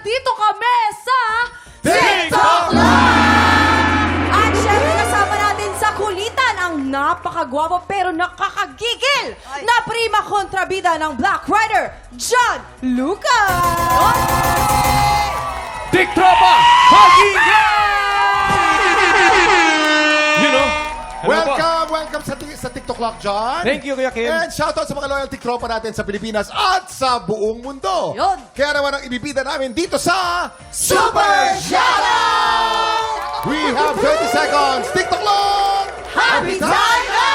nandito kami sa TikTok Live! At syempre kasama natin sa kulitan ang napakagwapo pero nakakagigil na prima kontrabida ng Black Rider, John Lucas! TikTropa Hagiga! You know, Welcome sa TikTok Lock, John. Thank you, Kuya Kim. And shoutout sa mga loyal TikTropa natin sa Pilipinas at sa buong mundo. Yun. Kaya naman ang ibibida namin dito sa Super Shoutout! We have 30 seconds. TikTok Lock! Happy time na!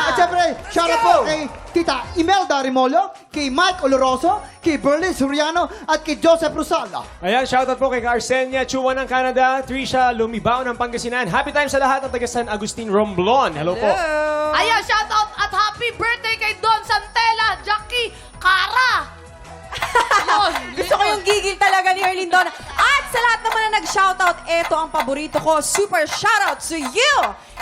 At syempre, shoutout po kay Tita Imelda Rimolo, kay Mike Oloroso, kay Berlin Suriano, at kay Joseph Rosala. Ayan, shoutout po kay Arsenia Chuan ng Canada, Trisha Lumibao ng Pangasinan. Happy time sa lahat ng taga San Agustin Romblon. Hello po. Ayan, shoutout at happy birthday kay Don Santella, Jackie Cara! Gusto ko yung gigil talaga ni Erlindon. At sa lahat naman na nag-shoutout, eto ang paborito ko. Super shoutout to you!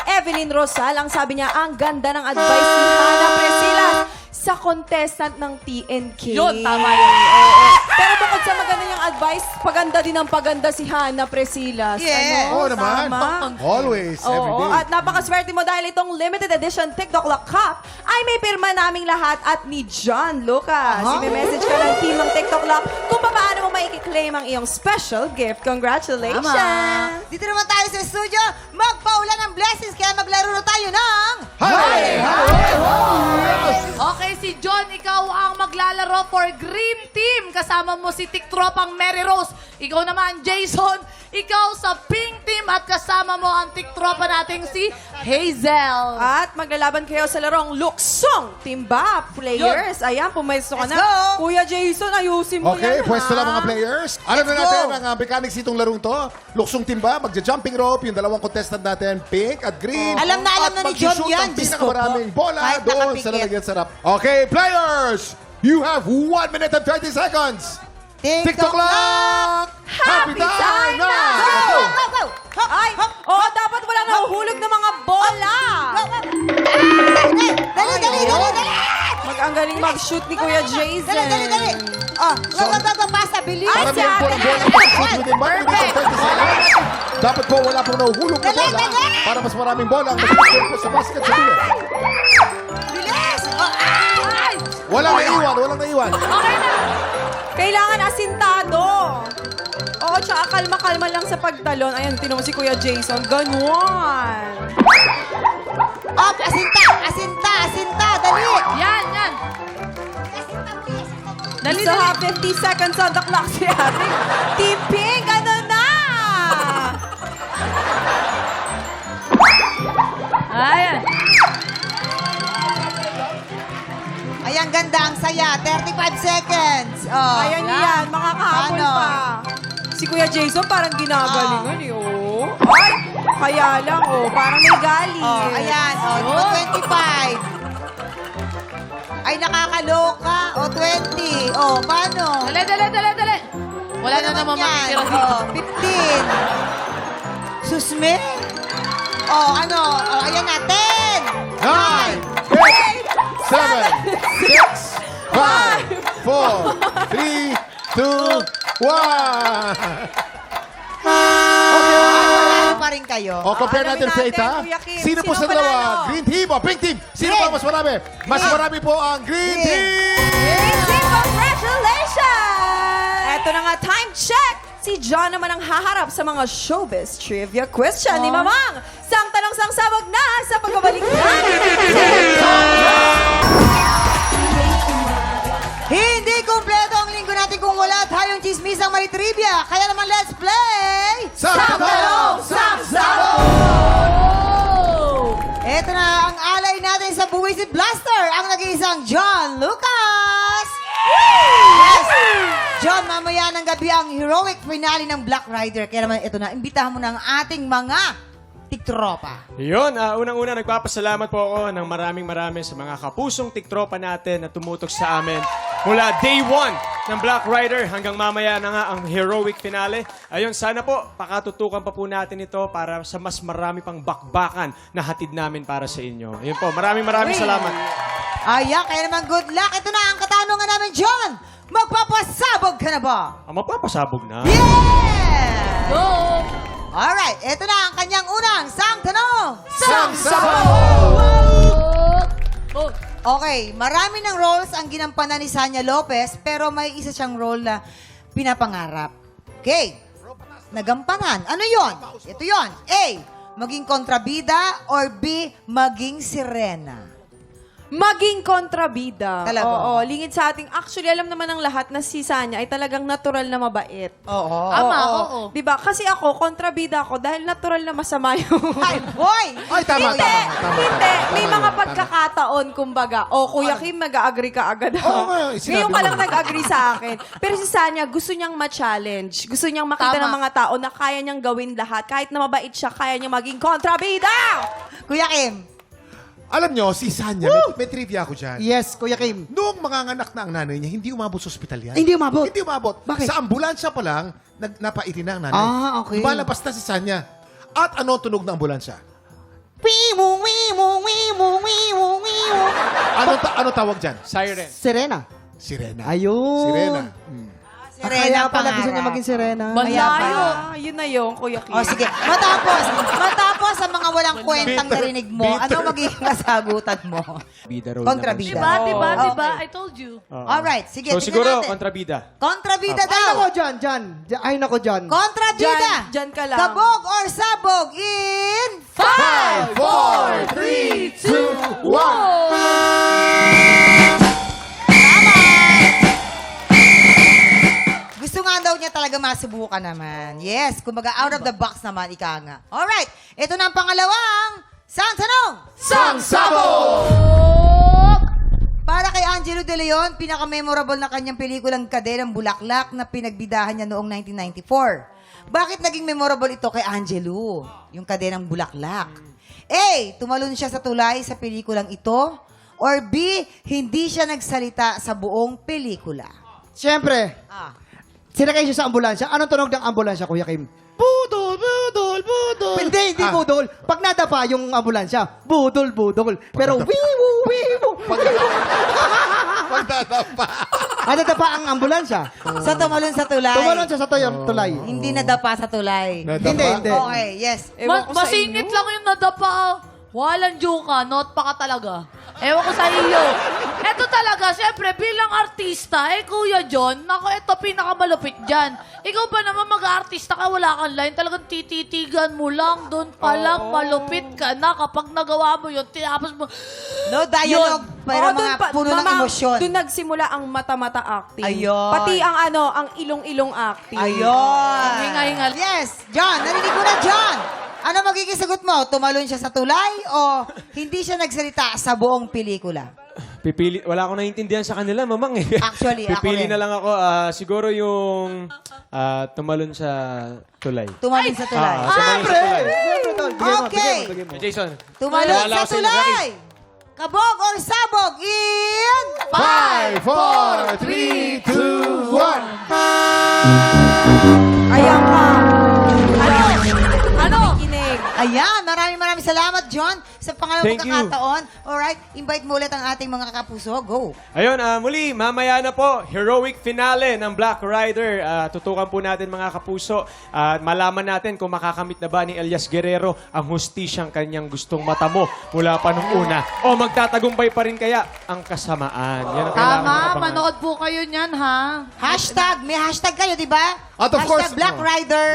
Evelyn Rosal, ang sabi niya, ang ganda ng advice ni Hannah Presilas sa contestant ng TNK. Yun, tama yun. Oo. Pero bukod sa maganda niyang advice, paganda din ang paganda si Hannah Presilas. Yes. Oo naman. Tama. Always, every Oo, day. at napakaswerte mo dahil itong limited edition TikTok Lock Cup ay may pirma naming lahat at ni John Lucas. I-message ka ng team ng TikTok Lock kung paano mo maiki-claim ang iyong special gift. Congratulations! Tama. Dito naman tayo sa studio, magpaulan ng blessings, kaya maglaro na tayo ng... Hi! Okay, si John, ikaw ang maglalaro for Green Team. Kasama mo si Tiktropang Mary Rose. Ikaw naman, Jason. Ikaw sa Pink Team at kasama mo ang Tiktropa nating si Hazel. At maglalaban kayo sa larong Luksong Timba Players. Ayan, pumesto ka Let's na. go! Kuya Jason, ayusin mo Okay, yan, pwesto ha? lang mga players. Alam na Let's natin go! ang mechanics itong larong to. Luksong timba, magja-jumping rope, yung dalawang contestant natin, pink at green. Alam na At ni John mag-shoot yan. ang Diyos ko pinakamaraming po. bola Kahit doon nakapikit. sa lalagyan sarap. Okay, players! You have 1 minute and 30 seconds. TikTok Lock! Happy time na! Go! Go! Go! Hop! Ay, Hop! oh, dapat wala nahuhulog ng mga bola. Dali! Dali! Dali! Dali! Dali! Ang galing mag-shoot ni Kuya Jason. Dali! Dali! Dali! Oh, go! Pasa! Bilis! Ay, Para si meron po ate ng bola na. shoot within 1 minute and 30 seconds. Dapat po wala pong nahuhulog na Dali, bola dali! para mas maraming bola ang masasakit po sa basket sa dulo. Bilis! Oh, ay! Walang naiwan. Okay na. Kailangan asintado. Oo, tsaka kalma-kalma lang sa pagtalon. Ayan, tinan mo si Kuya Jason. Ganon. Up! Asinta! Asinta! Asinta! Dali! Yan. Asinta, please! Dali, so, 50 seconds on the clock si ate. Team Pink, ano na? Ayan. Ayan, ganda. Ang saya. 35 seconds. Oh, Ayan yan, makakahabol Paano? pa. Si Kuya Jason parang ginagalingan eh, oh. Ay, kaya lang, oh, parang may galing. Oh, ayan. Oh, 25. Ay, nakakaloka. Oh, 20. Oh, paano? Dali. Wala na naman makikira dito. Oh, 15. Susme? Oh, ano? Oh, ayan na. 10. 9, 8, 7, 6, 5, 4, 3, 2, 1. Ano pa rin kayo? O, compare Alamin natin, Faith, natin, ha? Kuya Kim. Sino po Sino sa dalawa? panalo? Green team o pink team? Sino Green. po ang mas marami? Mas Green. marami po ang green Green. team! Congratulations! Eto na nga, time check! Si John naman ang haharap sa mga showbiz trivia question ni Mamang. Sang tanong sang sabog na sa pagbabalik natin. Hindi kumpleto ang linggo natin kung wala tayong chismisang may trivia. Kaya naman, let's play! Sa tanong, sa Ito na ang alay natin sa Buwisit Blaster, ang nag-iisang John Lucas! Yes! John, mamaya ng gabi ang heroic finale ng Black Rider. Kaya naman, ito na, imbitahan mo ng ating mga tiktropa. Yun, unang-una nagpapasalamat po ako ng maraming sa mga kapusong tiktropa natin na tumutok sa amin mula day 1 ng Black Rider hanggang mamaya na nga ang heroic finale. Ayun, sana po pakatutukan pa po natin ito para sa mas marami pang bakbakan na hatid namin para sa inyo. Ayun po, maraming salamat. Ayan, kaya naman good luck. Ito na ang katanungan namin, John. magpapasabog ka na ba? Mapapasabog na. Yeah! Go! Alright, eto na ang kanyang unang sang tanong. Oh. Okay, marami ng roles ang ginampanan ni Sanya Lopez, pero may isa siyang role na pinapangarap. Okay, nagampanan. Ano yon? Ito yon. A, maging kontrabida, or B, maging sirena. Maging kontrabida. Talaga? Oo, lingid sa ating... Actually, alam naman ng lahat na si Sanya ay talagang natural na mabait. Oo. Tama, oo. Diba? Kasi ako, kontrabida ako dahil natural na masama yung... Ay, boy! Ay, tama, Hindi, tama. hindi. May Tama mga yun, pagkakataon, kumbaga, Kuya Kim, mag-agree ka agad. Oo nga, sinabi Ngayon ka mo. lang nag-agree sa akin. Pero si Sanya, gusto niyang ma-challenge. Gusto niyang makita Tama. ng mga tao na kaya niyang gawin lahat. Kahit na mabait siya, kaya niyang maging kontrabida! Kuya Kim. Alam nyo, si Sanya, may trivia ako dyan. Yes, Kuya Kim. Noong manganganak na ang nanay niya, hindi umabot sa ospital yan. Hindi umabot? Hindi umabot. Bakit? Sa ambulansya pa lang, napaiti na ang nanay. Ah, okay. Lumalabas na si Sanya. At ano ang tunog ng ambulansya? Ano tawag dyan? Siren. Serena. Sirena. Ayun. Sirena. Kaya pala gusto niya pangarap. maging Serena. Malayo. Yun na yun, Kuya Kim. O sige, matapos sa mga walang kwentang narinig mo, ano magiging kasagutan mo? Bida raw Kontrabida. naman siya. Diba? Okay. Diba? I told you. Alright, sige, So tingnan siguro, natin. kontrabida. Kontrabida Ay, daw. nako, Jan. Ay, nako, Jan. Kontrabida. Dyan ka lang. Kabog or sabog in 5, 4, 3, 2, 1. Gusto nga daw niya talaga masubukan naman. Yes, kumbaga out of the box naman, ika nga. Alright, ito na ang pangalawang sang tanong. Para kay Angelo De Leon, pinaka-memorable na kanyang pelikulang Kaderang Bulaklak na pinagbidahan niya noong 1994. Bakit naging memorable ito kay Angelo, yung Kaderang Bulaklak? A, tumalon siya sa tulay sa pelikulang ito. Or B, hindi siya nagsalita sa buong pelikula. Siyempre, Ah. sinakay siya sa ambulansya. Anong tunog ng ambulansya, Kuya Kim? Budol, budol, budol. Hindi budol. Pag nadapa yung ambulansya, budol, budol. Pero wiwu, wiwu. Pagdadapa. Nadapa ang ambulansya. Sa tumalon sa tulay. Tumalon siya sa tulay. Hindi nadapa sa tulay. Nadapa. Hindi. Okay, yes. Ewan ko sa Masingit inyo. lang yung nadapa. Walang juka, not pa ka talaga. Ewan ko sa iyo. Eto talaga, siyempre, bilang artista, Kuya John, naku, ito pinakamalupit dyan. Ikaw ba naman mag-artista ka, wala kang line, talagang tititigan mo lang, doon pa lang, malupit ka na. Kapag nagawa mo yun, tinapos mo, No dialogue, pero Oo, mga puno ng Mama, emosyon. Doon nagsimula ang mata-mata acting. Ayun. Pati ang ang ilong-ilong acting. Ayun. Hinga-hinga. Yes. John, narinig ko na, John. Ano magiging sagot mo? Tumalon siya sa tulay o hindi siya nagsalita sa buong pelikula? Wala akong naiintindihan sa kanila, mamang eh. Actually, ako Pipili rin. na lang ako. Siguro yung tumalon sa tulay. Tumalon sa tulay. Tumalon sa tulay. Okay. Jason. Tumalon wala sa ako sa inyo, tulay. Kabog or sabog in 5, 4, 3, 2, 1. Ayan ka. ano? Kinig. Ayan, maraming salamat, John, sa pangalawang Thank you. pagkakataon. Alright, invite mo ulit ang ating mga kapuso. Go. Ayun, muli, mamaya na po, heroic finale ng Black Rider. Tutukan po natin mga kapuso at malaman natin kung makakamit na ba ni Elias Guerrero ang hustisyang kanyang gustong matamo mula pa nung una. O magtatagumpay pa rin kaya ang kasamaan. Yan ang kailangan Tama, makapangan. manood po kayo niyan, ha? Hashtag, may hashtag kayo, di ba? At of hashtag course, Black Rider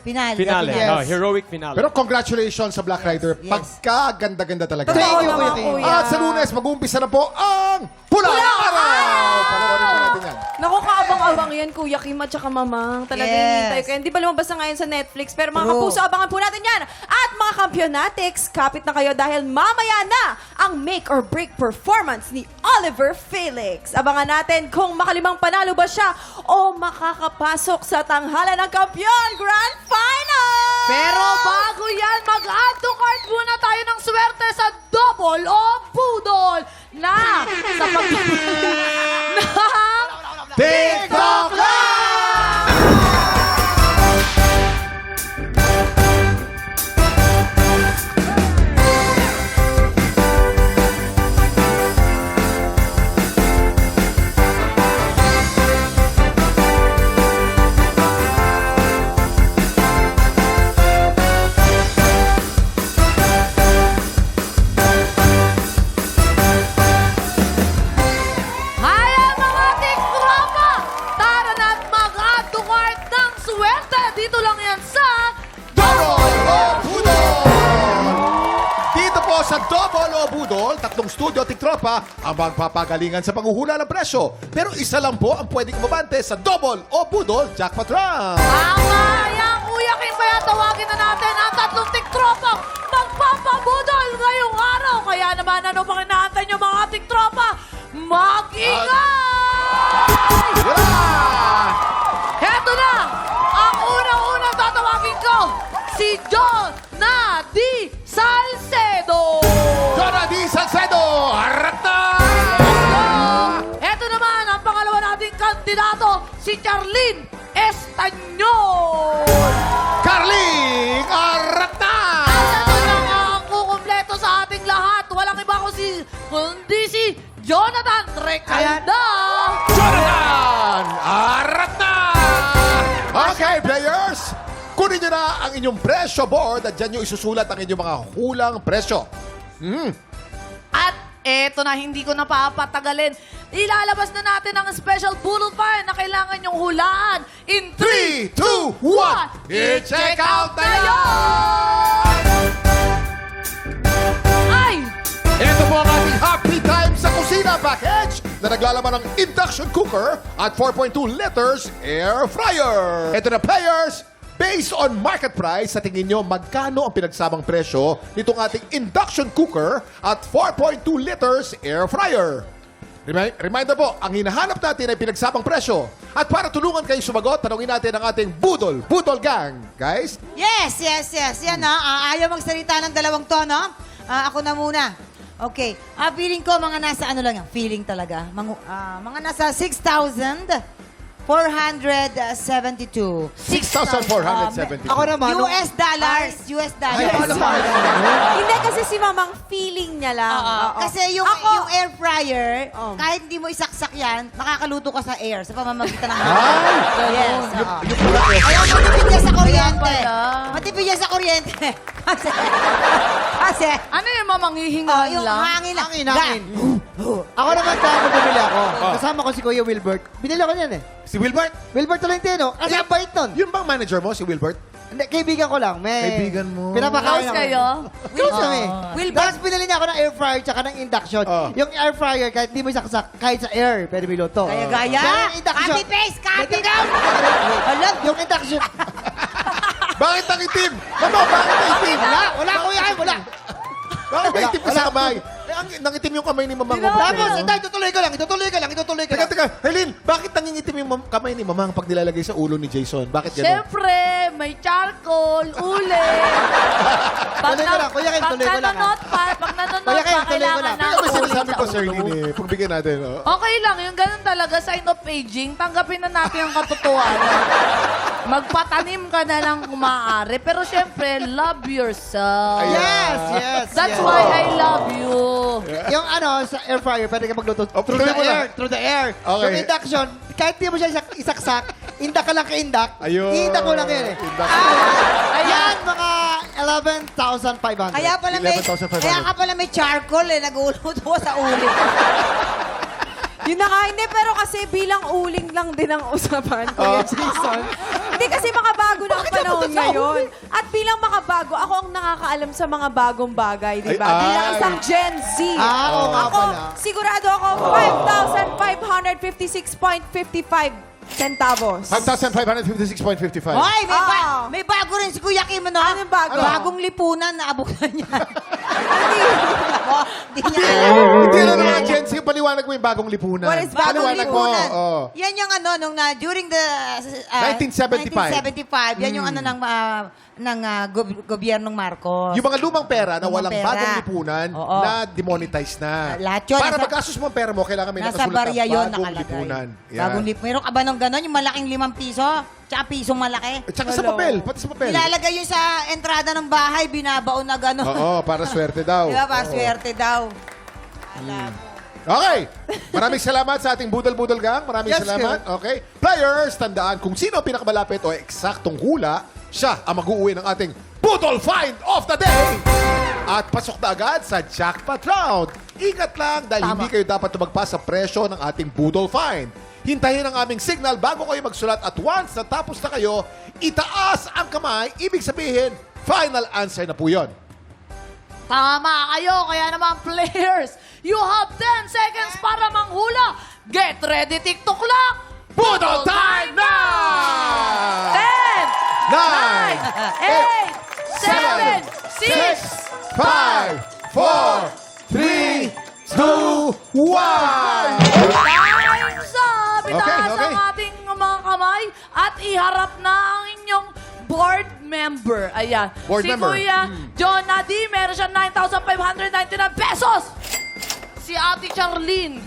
Finale. Finale. Yes. Heroic finale. Pero congratulations sa Black Rider. Yes. Pagkaganda-ganda talaga. Thank you, naman, Kuya Kim. Kuya. At sa Lunes, mag-uumpisa na po ang Pulang Araw! Panoorin po natin yan. Naku, kaabang-abang yan, Kuya Kim at saka Mamang. Talagang Yes. hinihintay ko yan. Hindi ba lumabas na ngayon sa Netflix? Pero mga True. kapuso, abangan po natin yan. At mga kampionatics, kapit na kayo dahil mamaya na ang make or break performance ni Oliver Felix. Abangan natin kung makalimang panalo ba siya o makakapasok sa tanghalan ng kampiyon Grand Final! Pero bago yan, mag-add to cart muna tayo ng swerte sa double o poodle na sa pag... na TikTok Live! budol, 3 studio, tiktropa ang magpapagalingan sa panghuhula ng presyo. Pero isa lang po ang pwedeng umabante sa double o budol jackpot round. Tama yan, Kuya Kim. Kaya tawagin na natin ang 3 tiktropang magpapabudol ngayong araw. Kaya naman, ano pang inaantay nyo mga tiktropa? Mag-ingay! Yeah! Heto na! Ang unang-unang tatawagin ko, si John Nadi Salcedo! Jonah D. Salcedo! Harap na! Heto naman, ang pangalawa nating kandidato, si Charlene Estanyol! Carling! Harap na! At ito na nga ang kukumpleto sa ating lahat. Walang iba kundi si Jonathan Recalda! Jonathan! Harap na! Okay, players! Kunin nyo na ang inyong presyo board at dyan nyo isusulat ang inyong mga hulang presyo. At eto na, hindi ko na papatagalin. Ilalabas na natin ang special Budol Fire na kailangan nyong hulaan. In 3, 2, 1! I-check out na yan! Ay! Ito po ang ating Happy Time sa Kusina package na naglalaman ng induction cooker at 4.2 liters air fryer. Ito na, players! Based on market price, sa tingin nyo, magkano ang pinagsamang presyo nitong ating induction cooker at 4.2 liters air fryer? Reminder po, ang hinahanap natin ay pinagsamang presyo. At para tulungan kayo sumagot, tanongin natin ang ating Budol Gang. Guys, Yes. Yan na. Ayaw magsalita ng dalawang to, no? Ako na muna. Okay. Feeling ko mga nasa ano lang yan. Feeling talaga. Mga nasa 6,472. 6,472. Ako naman, nung- US dollars. Ay, alam mo. Hindi kasi si Mamang feeling niya lang. Oo. Kasi yung air fryer, Oh. kahit hindi mo isaksak yan, makakaluto ka sa air sa pamamagitan ng Yung Yes. pula air Ayaw matipid yan sa kuryente. pala. Matipid yan sa kuryente. kasi, Ano yung mamanghihingaan yung lang? hangin lang. Hangin. Ako naman kaya bumili ako. Kasama ko si Kuya Wilbert. Binili ako niyan eh. Si Wilbert? Wilbert Tolentino. Kasi ang bait nun. Yun bang manager mo, si Wilbert? Hindi, kaibigan ko lang. Kaibigan mo. Pinapakain Close ako. kayo? Close kami. Wilbert. Tapos binili niya ako ng air fryer tsaka ng induction. Oh. Yung air fryer, kahit di mo isaksak, kahit sa air, pwede may luto. Gaya-gaya. Pero yung induction, Copy paste, copy down. alam, yung induction. Bakit ang itim? Mama, bakit ang itim? Wala, Kuya Kim, wala. Bakit ang itim ka Wala. sa kamay? Nangitim yung kamay ni Mamang. Tapos, ito, itutuloy ko lang. Teka, Helene, bakit nangingitim yung kamay ni Mamang pag nilalagay sa ulo ni Jason? Bakit gano'n? Siyempre, may charcoal, ulit. Tuloy ko lang, Kuya Kim, tuloy ko lang, Pag nanonood Kuya Kim, pa, tuloy ko kailangan lang. na Kaya may ulit sinasabi sa ko, Sir ulo. Lini, pagbigyan natin. Oh. Okay lang, yung ganun talaga, sign of aging, tanggapin na natin ang katotohanan. Magpatanim ka na lang kung maaari. Pero syempre, love yourself. Ayan. That's why I love you. Yung sa air fryer, pwede ka magluto Oh, through tuloy the mo air. lang. Through the air. Okay. Yung induction, kahit di mo siya isaksak, indak ka lang ka-indak. Ayun. Indak mo lang yun eh. Indak. Ayan, mga 11,500. Kaya pala may 11,500. kaya ka pala may charcoal eh, nag-uuluto ko sa ulit. Yun na nga, hindi. Pero kasi bilang uling lang din ang usapan, Kuya Jason. Hindi kasi makabago na ang panahon ngayon. At bilang makabago, ako ang nakakaalam sa mga bagong bagay, di ba? Ay, Bilang ay. isang Gen Z. Oo nga Ako, pala. sigurado ako, 5,556.55 centavos. 5,556.55. Hoy, Ah. may bago rin si Kuya Kim, no? Anong bago? Bagong lipunan na abukan niya. Hindi niya Hindi, alam. hindi na naman, Gen Z, paliwanag mo yung bagong lipunan. What is bagong Paliwanag mo. lipunan? Oh. Yan yung nung during the 1975. 1975, yan yung gobyernong Marcos. Yung mga lumang pera na Lumang walang pera. bagong lipunan Oo. na demonetize na. Lahat yun, Para nasa- magkasos mo ang pera mo, kailangan may Nasa nakasulat barya na yun bagong nakalagay. lipunan. Yan. Bagong lipunan. Meron ka ba nung gano'n? Yung malaking 5 piso? Tsaka pisong malaki? At saka sa papel, pati sa papel. Ilalagay yun sa entrada ng bahay, binabaon na gano'n. Oo, para swerte daw. Di ba? Pa, Oo. swerte daw. Alam mo. Okay. Maraming salamat sa ating Budol Gang. Maraming Yes, salamat. Okay. Players, tandaan kung sino ang pinakamalapit o eksaktong hula, siya ang mag-uwi ng ating Budol Find of the Day. At pasok na agad sa jackpot round. Ingat lang dahil hindi kayo dapat tumagpas sa presyo ng ating Budol Find. Hintayin ang aming signal bago kayo magsulat at once natapos na kayo, itaas ang kamay. Ibig sabihin, final answer na po yun. Tama kayo, kaya naman players, you have 10 seconds para manghula. Get ready, TikTok clock! Budol time na! 10, 9, 8, 7, 6, 5, 4, 3, 2, 1! Time's up! Itaas Okay, okay. ang ating mga kamay at iharap na ang inyong board member. Ayan. Board si member. Kuya John Nadi, meron siya 9,599 pesos. Si Ate Charlene,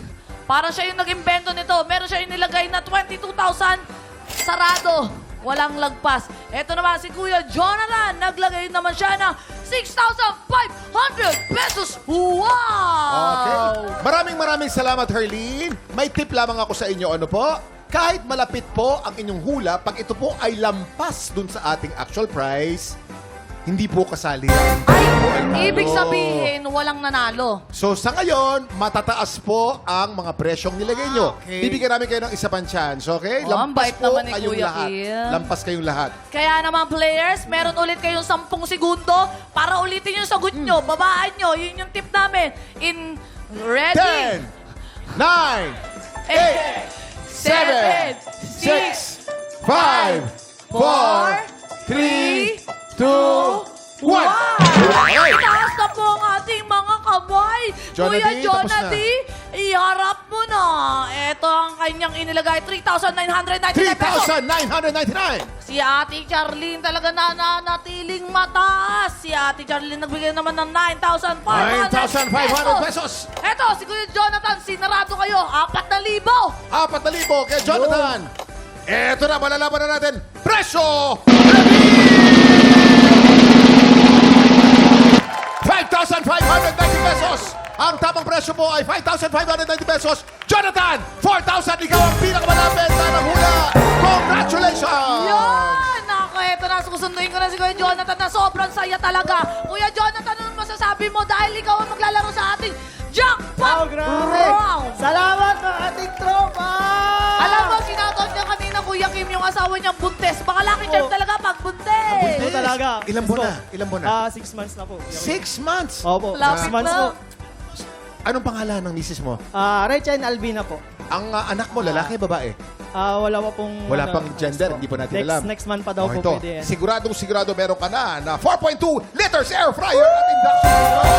para siya yung nag-imbento nito, meron siya yung nilagay na 22,000 sarado. Walang lagpas. Ito naman si Kuya Jonathan, naglagay naman siya ng 6,500 pesos. Wow! Okay. Maraming salamat, Herlene. May tip lamang ako sa inyo. Ano po? Kahit malapit po ang inyong hula, pag ito po ay lampas dun sa ating actual price, hindi po kasali yan. Ay, ibig sabihin, walang nanalo. So sa ngayon, matataas po ang mga presyong nilagay nyo. Okay. Bibigyan namin kayo ng isa pang chance, okay? Oh, ang Lampas bait po naman ni kayong Kuya lahat. Kim. Lampas kayong lahat. Kaya naman players, meron ulit kayong 10 segundo para ulitin yung sagot nyo, babaan nyo. Yun yung tip namin. In ready, 10, 9, 8, 7, 6, 5, 4, 3, 2, 1. Okay. Itaas na po ang ating mga kamay. Jonathan, Kuya tapos Jonathan, iharap mo na. Ito ang kanyang inilagay, 3,999 pesos. 3,999. Si Ate Charlene talaga nanatiling mataas. Si Ate Charlene nagbigay naman ng 9,500 9,500 pesos. Eto, si Kuya Jonathan, sinarado kayo. 4,000. 4,000 kay Jonathan. Eto na, malalaman na natin. Presyo! 5,590 pesos. Ang tamang presyo po ay 5,590 pesos. Jonathan, 4,000. Ikaw ang pinakamalapit na nanghula. Congratulations! Yan! Ako, eto na, susunduin ko na si Kuya Jonathan na sobrang saya talaga. Kuya Jonathan, anong masasabi mo dahil ikaw ang maglalaro sa ating jackpot round? Salamat ng ating tropa! Alam mo, sinoutout niya kanina, Kuya Kim, yung asawa niyang buntes. Baka lucky charm talaga pag buntes. Ito talaga. Ilan buwan na? Ilan buwan na? 6 months na po. 6 months. Opo, Lapit 6 months na. po. Anong pangalan ng misis mo? Rachel Albina po. Ang anak mo, lalaki, babae? Wala pa pong... Wala pang gender, hindi pa natin alam. Next month pa daw Oh, po ito. pwede yan. Sigurado meron ka na 4.2 liters air fryer at induction cooker.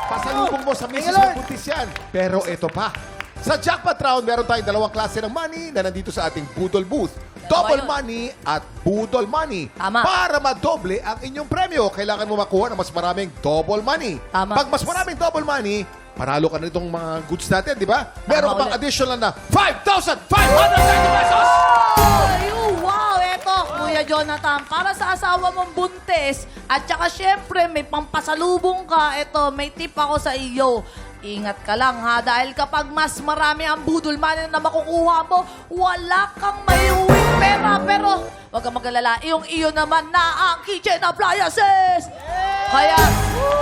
Pasalubong mo sa misis mo buntis yan. Pero ito pa. Sa jackpot round, meron tayong dalawang klase ng money na nandito sa ating Budol booth. Double yun. money at Budol money. Tama. Para madoble ang inyong premyo, kailangan mo makuha ng mas maraming double money. Tama. Pag mas maraming double money, panalo ka na itong mga goods natin, di ba? Meron ka Tama pang ulit. additional na 5,590 pesos! Ay, wow, eto, Kuya Jonathan, para sa asawa mong buntes, at saka syempre may pampasalubong ka, eto, may tip ako sa iyo. Ingat ka lang ha, dahil kapag mas marami ang budol money na makukuha mo, wala kang maiuwing pera. Pero, wag kang mag-alala, iyo naman na ang kitchen appliances! Kaya,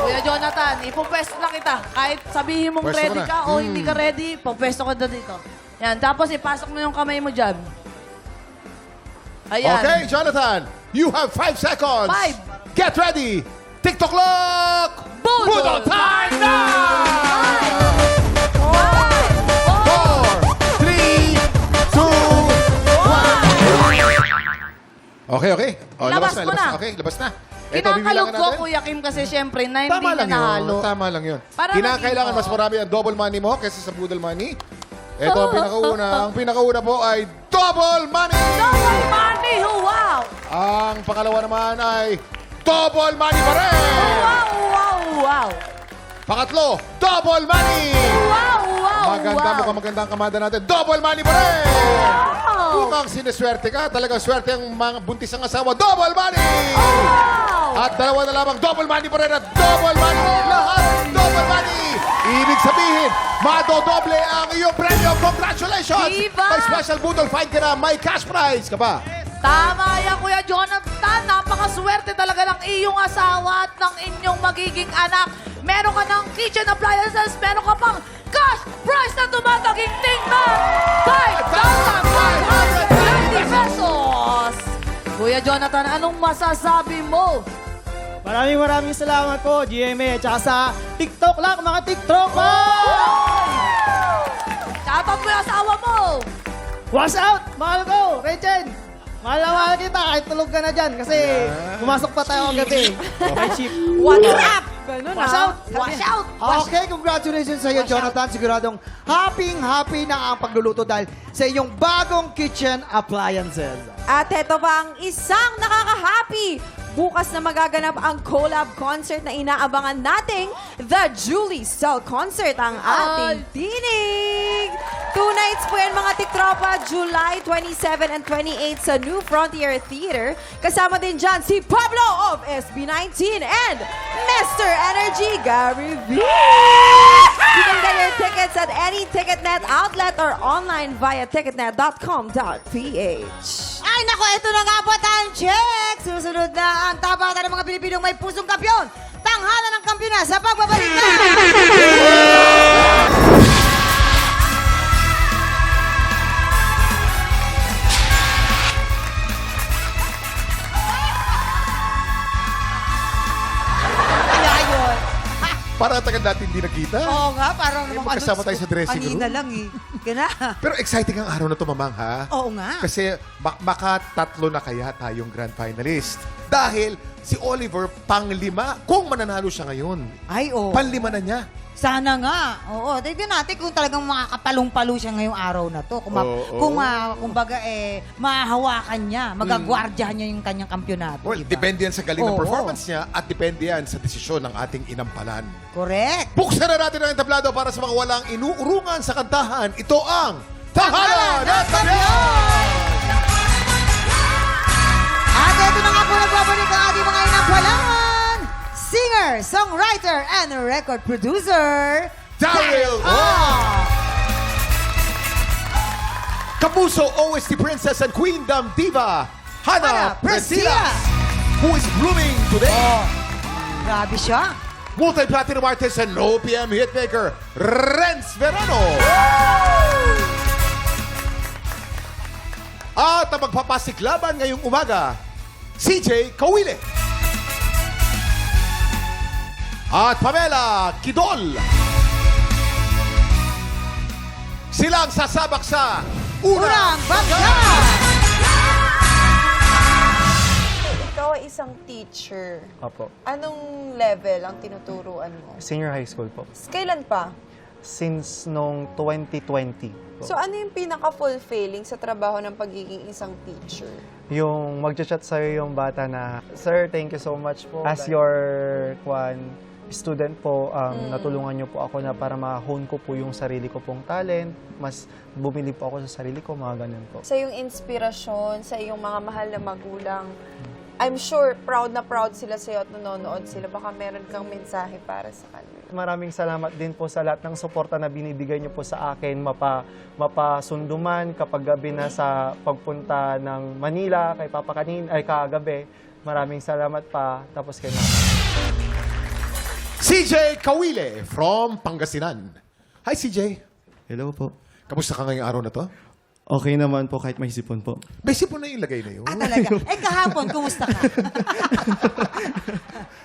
Kuya Jonathan, ipupwesto na kita. Kahit sabihin mong Pwesto ready ko na. ka o hindi ka ready, pupwesto ka na dito. Yan, tapos ipasok mo yung kamay mo dyan. Ayan. Okay, Jonathan, you have 5 seconds. 5. Get ready. TikTok clock. Budol time na! 4, 3, 2, 1. Okay. Oh, Labas mo na. Okay, labas na. Kinakalog bibilangan ko, natin. Kuya Kim, kasi syempre, na hindi Tama na lang yun. nahalo. Tama lang yun. Para Kinakailangan maging- mas marami ang double money mo kaysa sa budol money. Ito ang pinakauna. Ang pinakauna po ay double money! Double money! Wow! Ang pangalawa naman ay double money pa rin! Wow, wow, wow! Pangatlo, double money! Wow, wow, Maganda wow! mukhang maganda ang kamada natin. Double money pa rin! Wow! Mukhang sineswerte ka. Talagang swerte ang mga buntis ang asawa. Double money! Wow! At dalawa na lamang double money pa rin at double money. Lahat double money. Ibig sabihin, madodoble ang iyong premyo. Congratulations! Diba? May special budol find ka na. May cash prize ka ba? Tama yan, Kuya Jonathan. Napakaswerte talaga ng iyong asawa at ng inyong magiging anak. Meron ka ng kitchen appliances, meron ka pang cash prize na tumataginting na 5,590 pesos. Kuya Jonathan, anong masasabi mo? Maraming salamat po, GMA, at saka sa TikTok lang, mga TikTok! Shoutout mo yung asawa mo! Watch out! Mahal ko, Rachel! Mahal na mahal kita kahit tulog ka na dyan kasi pumasok pa tayo kagabi. Night shift. What's up? Ganun Watch ah. out! Watch out! Okay, congratulations sa iyo, Jonathan. Siguradong happy na ang pagluluto dahil sa iyong bagong kitchen appliances. At ito pa ang isang nakaka-happy. Bukas na magaganap ang collab concert na inaabangan nating The Julie Cell Concert ang ating tinig. 2 nights po yan mga tiktropa, July 27 and 28 sa New Frontier Theater. Kasama din dyan si Pablo of SB19 and Mr. Energy Gary V. You can get your tickets at any Ticketnet outlet or online via ticketnet.com.ph. Ay, nako, ito na nga po, time check! Susunod na ang tapatan ng mga Pilipinong may pusong kampyon. Tanghalan ng kampyona sa pagbabalik na! Kaya yun. Parang tagal natin hindi nakita. Oo nga, parang namang magkasama tayo sa dressing room. Kanina lang eh. Gana. Pero exciting ang araw na to, Mamang, ha? Oo nga. Kasi makatatlo na kaya tayong grand finalist. Dahil si Oliver, pang-5 kung mananalo siya ngayon. Ay, oo. Pan-5 na niya. Sana nga. Oo, tignan natin kung talagang makakapalong-palo siya ngayong araw na to. Oo. Kumbaga, mahahawakan niya, magagwardyahan niya yung kanyang kampyonato. Well, diba? depende yan sa galing ng Oo. performance niya at depende yan sa desisyon ng ating inampalan. Correct. Buksan na natin ang entablado para sa mga walang inuurungan sa kantahan. Ito ang Tanghalan at Kampiyon! At ito na nga po nagbabalik ang ating mga inampalan. Singer, songwriter, and record producer, Daryl O! Ah! Kapuso OST Princess and Queendom Diva, Hannah Hannah Presillas. Presillas, who is blooming today. Grabe siya. Multi-platinum artist and OPM hitmaker, Renz Verano. At ang magpapasiklaban ngayong umaga, CJ Kawile. At Pamela Kidol. Silang sasabak sa Unang Bagya! Ikaw ay isang teacher. Opo. Anong level ang tinuturuan mo? Senior high school po. Kailan pa? Since nung 2020 po. So ano yung pinaka-fulfilling sa trabaho ng pagiging isang teacher? Yung mag-chat sa'yo yung bata na, Sir, thank you so much po. As your student po, natulungan niyo po ako na para ma-hone ko po yung sarili ko pong talent. Mas bumili po ako sa sarili ko, mga ganun po. Sa iyong inspirasyon, sa iyong mga mahal na magulang, I'm sure proud na proud sila sa'yo at nanonood sila. Baka meron kang mensahe para sa kanila. Maraming salamat din po sa lahat ng suporta na binibigay niyo po sa akin. Mapasunduman kapag gabi na sa pagpunta ng Manila kay Papa kagabi. Maraming salamat pa. Tapos kay Mama. CJ Kawile from Pangasinan. Hi, CJ. Hello po. Kamusta ka ngayong araw na to? Okay naman po kahit may sipon po. May sipon na yung lagay na yun. Ah, talaga? Kahapon, kumusta ka?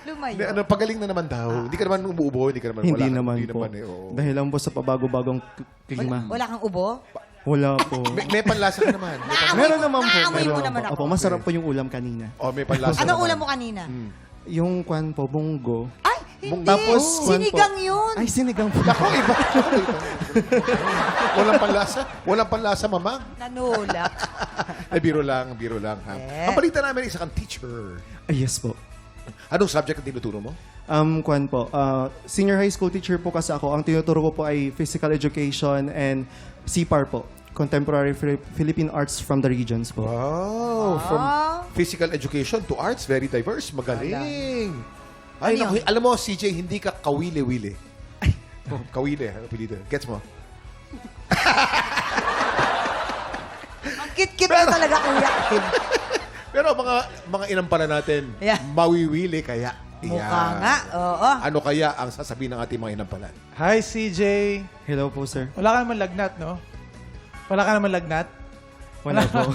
Hindi, Lumayo. pagaling na naman daw. Hindi ka naman umuubo, hindi ka naman Hindi wala. naman Hindi po. naman eh, oo. Dahil lang po sa pabago-bagong klima. Wala kang ubo? Wala po. May panlasa ka naman. Meron naman po. Naamoy mo meron naman po. ako. Opo, masarap po yung ulam kanina. Oh, may panlasa Anong naman. ulam mo kanina? Yung kwan po, bunggo. Ay, hindi. Tapos, kwan po. Sinigang yun. Ay, sinigang po. Ako, iba. Walang panlasa? Walang panlasa, mama? Nanulak. Ay, biro lang, ha? Ang balita namin, isa kang teacher. Ay, yes po. Anong subject ang tinuturo mo? Kwan po, senior high school teacher po kasi ako. Ang tinuturo ko po ay physical education and CPAR po. Contemporary Philippine Arts from the regions po. Wow, from physical education to arts, very diverse. Magaling. Ay, Ano naku, alam mo, CJ, hindi ka kawile-wile. Kawile, ano apelido? Gets mo? Ang kit-kit na talaga, kuya. Pero mga inampala natin, Yeah. mawiwili kaya. Mukha nga, oo. Ano kaya ang sasabihin ng ating mga inampalan? Hi, CJ. Hello po, sir. Wala ka naman lagnat, no? Wala ka naman lagnat? Wala po.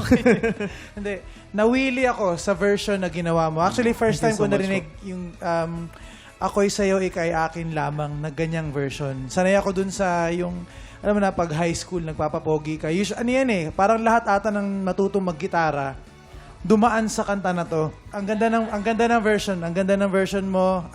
Hindi. Nawili ako sa version na ginawa mo. Actually, first time Thank you ko so much narinig yung ako'y sa'yo, ika'y akin lamang na ganyang version. Sanay ako dun sa yung, alam mo na, pag high school, nagpapapogi ka. Usually, ano yan eh, parang lahat ata ng natutong mag-gitara, dumaan sa kanta na to. Ang ganda ng version mo.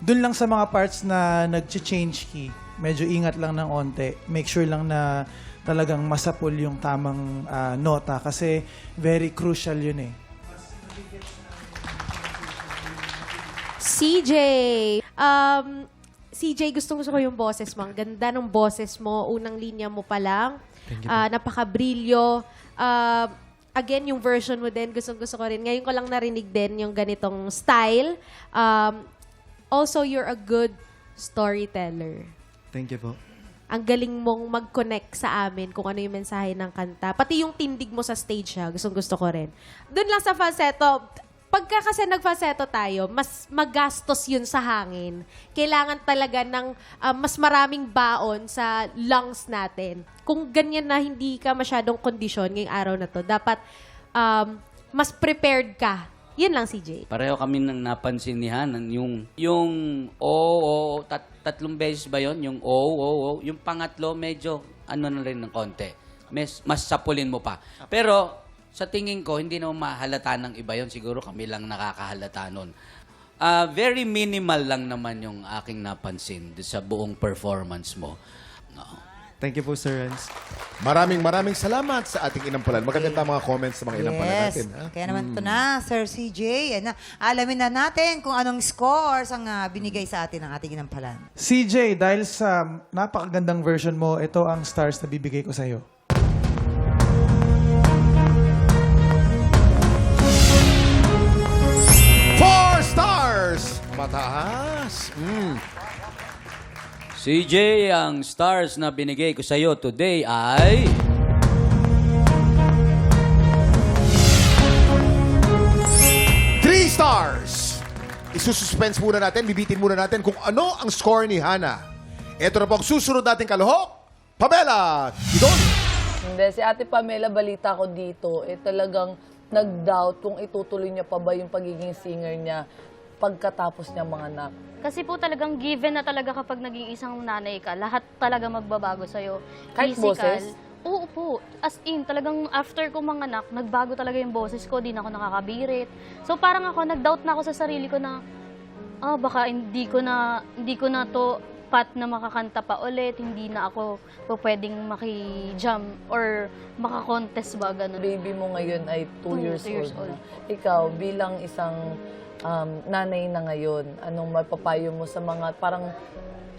Dun lang sa mga parts na nag-change key, medyo ingat lang ng onte. Make sure lang na talagang masapul yung tamang nota kasi very crucial yun eh. CJ. CJ, gusto ko yung boses mo. Ang ganda ng boses mo. Unang linya mo pa lang. Napaka-brilyo. Again, yung version mo din, gusto ko rin. Ngayon ko lang narinig din yung ganitong style. Also, you're a good storyteller. Thank you po. Ang galing mong mag-connect sa amin kung ano yung mensahe ng kanta. Pati yung tindig mo sa stage, gusto ko rin. Doon lang sa falsetto, pagka kasi nag-falsetto tayo, mas magastos yun sa hangin. Kailangan talaga ng mas maraming baon sa lungs natin. Kung ganyan na hindi ka masyadong kondisyon ngayong araw na to, dapat mas prepared ka. Yun lang, CJ. Pareho kami nang napansin ni Hanan, yung tatlong beses ba yon? Yung yung pangatlo medyo ano na rin ng konti. Mas sapulin mo pa. Pero sa tingin ko, hindi naman mahalata ng iba yon. Siguro kami lang nakakahalata nun. Very minimal lang naman yung aking napansin sa buong performance mo. Thank you po, Sir Renz. Maraming salamat sa ating inampalan. Magaganda mga comments sa mga inampalan natin. Ha? Kaya naman ito na, Sir CJ. Yan na. Alamin na natin kung anong scores ang binigay sa atin ng ating inampalan. CJ, dahil sa napakagandang version mo, ito ang stars na bibigay ko sa'yo. Four stars! Mataas. CJ, ang stars na binigay ko sa'yo today ay... 3 stars! Isususpense muna natin, bibitin muna natin kung ano ang score ni Hana. Ito na po ang susunod nating kaluhok. Pamela Kidon! Hindi, si Ate Pamela, balita ko dito, talagang nag-doubt kung itutuloy niya pa ba yung pagiging singer niya pagkatapos niya mga anak. Kasi po talagang given na talaga kapag naging isang nanay ka, lahat talaga magbabago sa'yo. Kahit boses? Oo po. As in, talagang after ko manganak, nagbago talaga yung boses ko, di na ako nakakabirit. So parang ako, nag-doubt na ako sa sarili ko na, baka hindi ko na to pat na makakanta pa ulit, hindi na ako pwedeng maki-jam or makakontest ba, ganun. Baby mo ngayon ay 2 years old. Ikaw, bilang isang nanay na ngayon, anong mapapayo mo sa mga parang,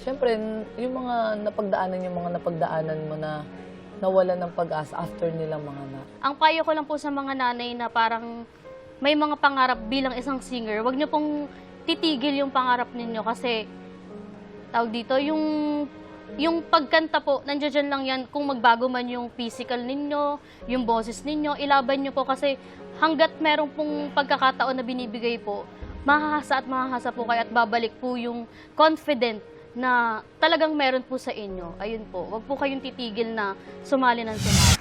syempre, yung mga napagdaanan mo na nawala ng pag-asa after nilang mga anak? Ang payo ko lang po sa mga nanay na parang may mga pangarap bilang isang singer, wag niyo pong titigil yung pangarap ninyo kasi tawag dito, yung pagkanta po, nandiyan lang yan kung magbago man yung physical ninyo, yung boses ninyo, ilaban nyo po kasi hanggat meron pong pagkakataon na binibigay po, mahahasa po kayo at babalik po yung confident na talagang meron po sa inyo. Ayun po, wag po kayong titigil na sumali ng sumali.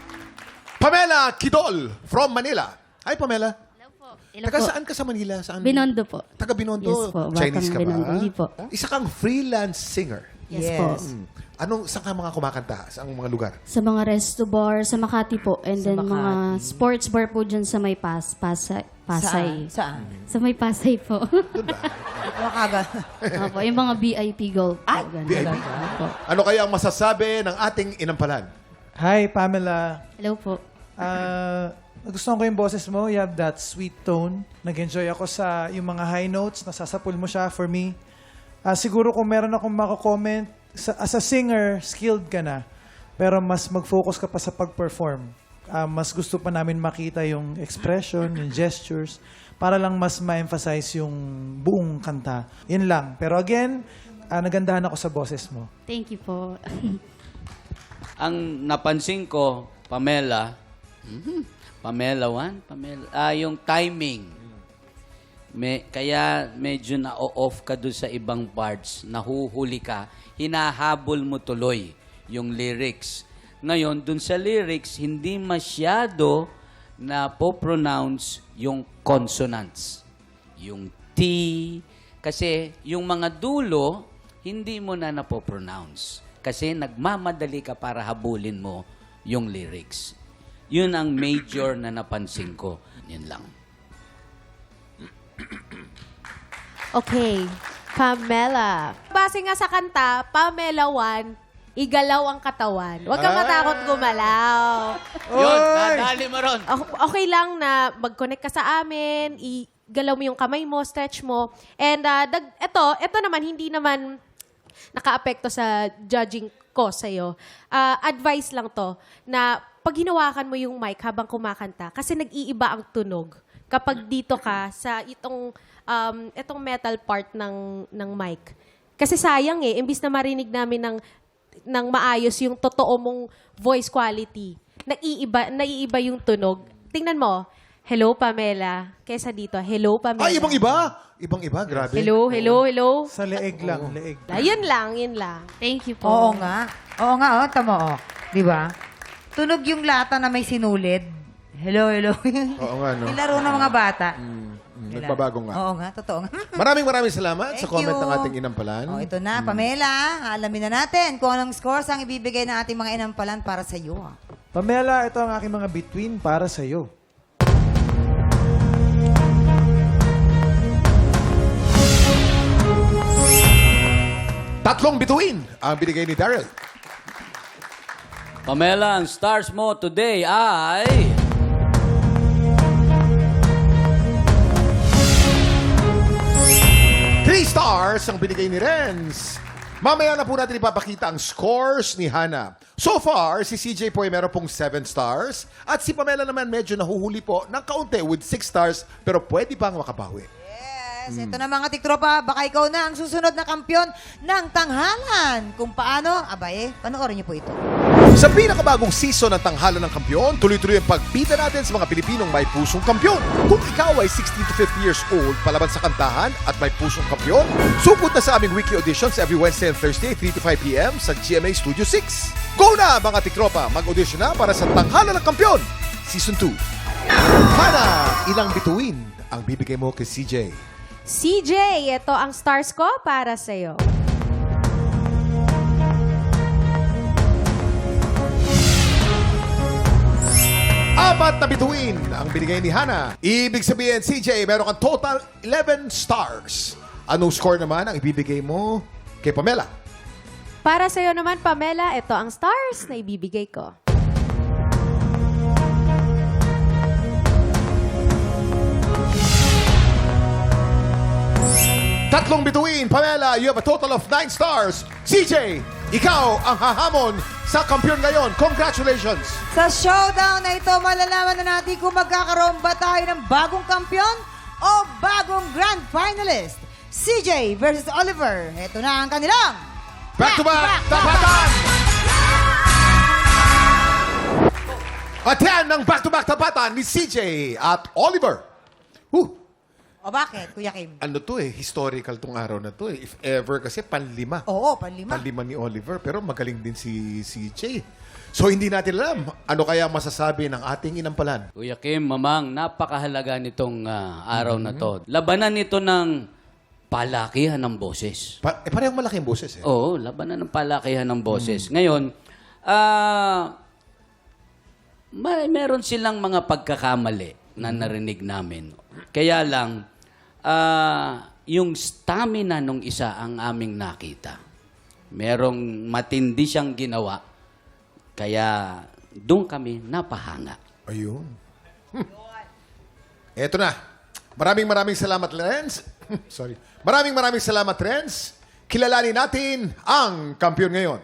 Pamela Kidol from Manila. Hi, Pamela. Hello Taga po. saan ka sa Manila? Saan? Binondo po. Taga Binondo? Yes po, Chinese ka Batang Binondo. ba? Hindi po. Isa kang freelance singer. Yes po. Saan ka mga kumakanta? Saan mga lugar? Sa mga resto bar, sa Makati po, and then mga sports bar po dyan sa may Pasay. Saan? Sa may Pasay po. Wakaga. Opo, yung mga VIP golf po. ganun. VIP. Opo. Ano kaya ang masasabi ng ating inampalan? Hi, Pamela. Hello po. Nagustuhan ko yung boses mo. You have that sweet tone. Nag-enjoy ako sa yung mga high notes. Nasasapul mo siya for me. Siguro kung meron akong mako-comment, as a singer, skilled ka na. Pero mas mag-focus ka pa sa pag-perform. Mas gusto pa namin makita yung expression, yung gestures, para lang mas ma-emphasize yung buong kanta. Yun lang. Pero again, nagandahan ako sa boses mo. Thank you po. Ang napansin ko, Pamela 1, yung timing. Kaya medyo na-off ka doon sa ibang parts, nahuhuli ka, hinahabol mo tuloy yung lyrics. Ngayon, dun sa lyrics, hindi masyado na po-pronounce yung consonants. Yung T. Kasi yung mga dulo, hindi mo na napopronounce. Kasi nagmamadali ka para habulin mo yung lyrics. Yun ang major na napansin ko. Yun lang. Okay, Pamela. Base nga sa kanta, Pamela 1, igalaw ang katawan. Huwag kang matakot gumalaw. Yun, nadali mo ron. Okay lang na mag-connect ka sa amin, igalaw mo yung kamay mo, stretch mo. And ito naman, hindi naman naka-apekto sa judging ko sa'yo. Advice lang to, na pag hinawakan mo yung mic habang kumakanta, kasi nag-iiba ang tunog kapag dito ka sa itong metal part ng mic. Kasi sayang imbis na marinig namin ng maayos yung totoo mong voice quality, naiiba yung tunog. Tingnan mo, hello Pamela, kesa dito, hello Pamela. Ay, ibang-iba. Ibang-iba, grabe. Hello, hello, hello. Sa leeg lang, leeg. Yun lang. Thank you po. Oo nga. Tama, Di ba? Tunog yung lata na may sinulid. Hello, hello. Oo nga, no? Nilaro ng mga bata. Nagbabago nga. Oo nga, totoo nga. Maraming salamat sa Thank comment you. ng ating inampalan. Ito na, Pamela. Alamin na natin kung anong scores ang ibibigay ng ating mga inampalan para sa iyo. Pamela, ito ang aking mga between para sa'yo. Tatlong bituin ang binigay ni Daryl. Pamela, ang stars mo today ay... Three stars ang binigay ni Renz. Mamaya na po natin ipapakita ang scores ni Hana. So far, si CJ po ay meron pong 7 stars. At si Pamela naman medyo nahuhuli po ng kaunti with 6 stars. Pero pwede pang makabawi. Yes, ito na mga tiktropa, baka ikaw na ang susunod na kampyon ng tanghalan. Kung paano, panoorin niyo po ito. Sa pinakabagong season ng Tanghalan ng Kampiyon, tuloy-tuloy ang pagbida natin sa mga Pilipinong may pusong kampiyon. Kung ikaw ay 16 to 50 years old, palaban sa kantahan at may pusong kampiyon, supot na sa aming weekly auditions every Wednesday and Thursday, 3 to 5 p.m. sa GMA Studio 6. Go na mga tiktropa, mag-audition na para sa Tanghalan ng Kampiyon, Season 2. Hana, ilang bituin ang bibigay mo kay CJ? CJ, ito ang stars ko para sa'yo. Apat na bituin ang binigay ni Hana. Ibig sabihin, CJ, meron kang total 11 stars. Anong score naman ang ibibigay mo kay Pamela? Para sa'yo naman, Pamela, ito ang stars na ibibigay ko. Tatlong bituin, Pamela, you have a total of 9 stars. CJ, ikaw ang hahamon sa kampiyon ngayon. Congratulations! Sa showdown na ito, malalaman na natin kung magkakaroon ba tayo ng bagong kampyon o bagong grand finalist. CJ versus Oliver. Ito na ang kanilang back-to-back tapatan! At yan ang back-to-back tapatan ni CJ at Oliver. O bakit, Kuya Kim? Ano to historical tong araw na to If ever kasi panlima. Oo, panlima. Panlima ni Oliver, pero magaling din si CJ. So hindi natin alam ano kaya masasabi ng ating inampalan. Kuya Kim, Mamang, napakahalaga nitong araw na to. Labanan nito ng palakihan ng boses. Parehong malaking boses Oo, labanan ng palakihan ng boses. Ngayon, meron silang mga pagkakamali na narinig namin. Kaya lang, yung stamina nung isa ang aming nakita. Merong matindi siyang ginawa. Kaya doon kami napahanga. Ayun. Eto na. Maraming salamat, Renz. Sorry. Maraming salamat, Renz. Kilalanin natin ang kampiyon ngayon.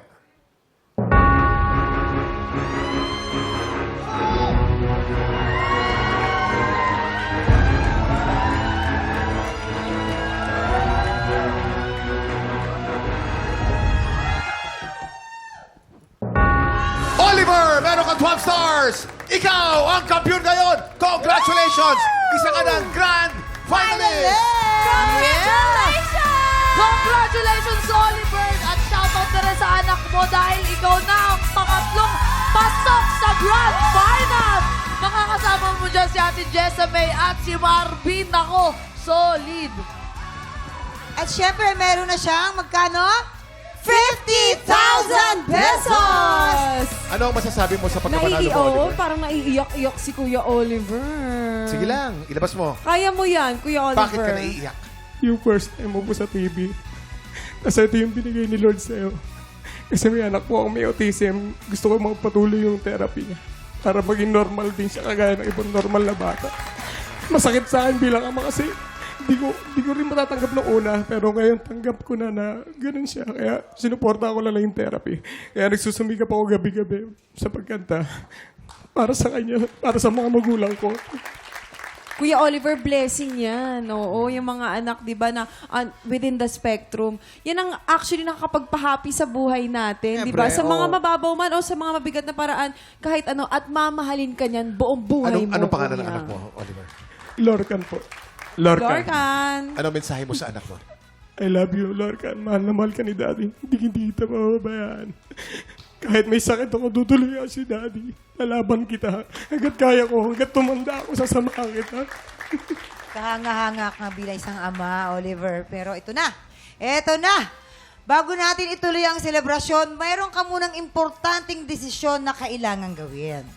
Oliver, meron kang 12 stars! Ikaw ang kampiyon ngayon! Congratulations! Isa ka ng grand finalist! Congratulations! Congratulations, Oliver! At shoutout na rin sa anak mo dahil ikaw na ang pangatlong dyan si Ate Jessa May at si Marvin. Ako, solid. At syempre, meron na siyang magkano? 50,000 pesos! Ano ang masasabi mo sa pagkapanalo mo, Oliver? Parang naiiyak-iyak si Kuya Oliver. Sige lang, ilabas mo. Kaya mo yan, Kuya Oliver. Bakit ka naiiyak? Yung first time mo po sa TV, kasi ito yung binigay ni Lord sa'yo. Kasi may anak po akong may autism, gusto ko magpatuloy yung therapy niya para maging normal din siya kagaya ng ibang normal na bata. Masakit sa akin bilang ama kasi di ko rin matatanggap noong una, pero ngayon tanggap ko na ganun siya. Kaya sinuporta ko lang yung therapy. Kaya nagsusumikap ako gabi-gabi sa pagkanta para sa kanya, para sa mga magulang ko. Kuya Oliver, blessing yan. Oo, yung mga anak, di ba, na within the spectrum. Yan ang actually nakakapagpa-happy sa buhay natin, di ba? Sa mga mababaw man o sa mga mabigat na paraan, kahit ano, at mamahalin ka niyan buong buhay mo. Anong pangalan ng kuya. anak mo, Oliver? Lorcan po. Lorcan. Lorcan. Anong mensahe mo sa anak mo? I love you, Lorcan. Mahal na mahal ka ni Daddy. Hindi kita mababayaan. Kahit may sakit ako, tutuloy ako si Daddy. Lalaban kita. Hanggat kaya ko, hanggat tumanda ako, sasamahan kita. Kahanga-hanga ka bilang isang ama, Oliver. Pero ito na. Ito na. Bago natin ituloy ang selebrasyon, mayroon ka munang importanteng desisyon na kailangan gawin.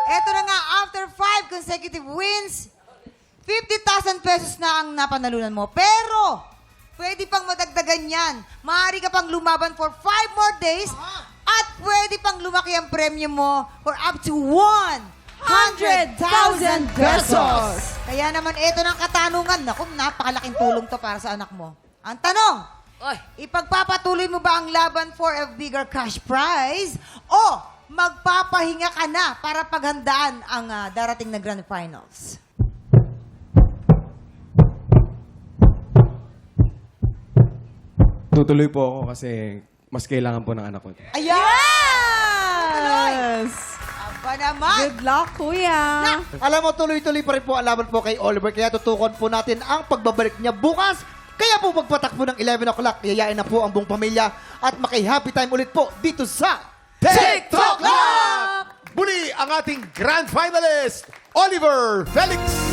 Ito na nga, after 5 consecutive wins, 50,000 pesos na ang napanalunan mo. Pero, pwede pang madagdagan yan. Maaari ka pang lumaban for 5 more days at pwede pang lumaki ang premyo mo for up to 100,000 pesos. Kaya naman, ito ng katanungan. Naku, napakalaking tulong to para sa anak mo. Ang tanong, ipagpapatuloy mo ba ang laban for a bigger cash prize o magpapahinga ka na para paghandaan ang darating na Grand Finals? Tutuloy po ako kasi mas kailangan po ng anak ko. Ayan! Aba naman! Good luck, Kuya. Alam mo, tuloy-tuloy pa rin po ang laban po kay Oliver. Kaya tutukan po natin ang pagbabalik niya bukas. Kaya po magpatakbo ng 11 o'clock. Yayain na po ang buong pamilya at maki-happy time ulit po dito sa TikTok Lock! Muli ang ating grand finalist, Oliver Felix.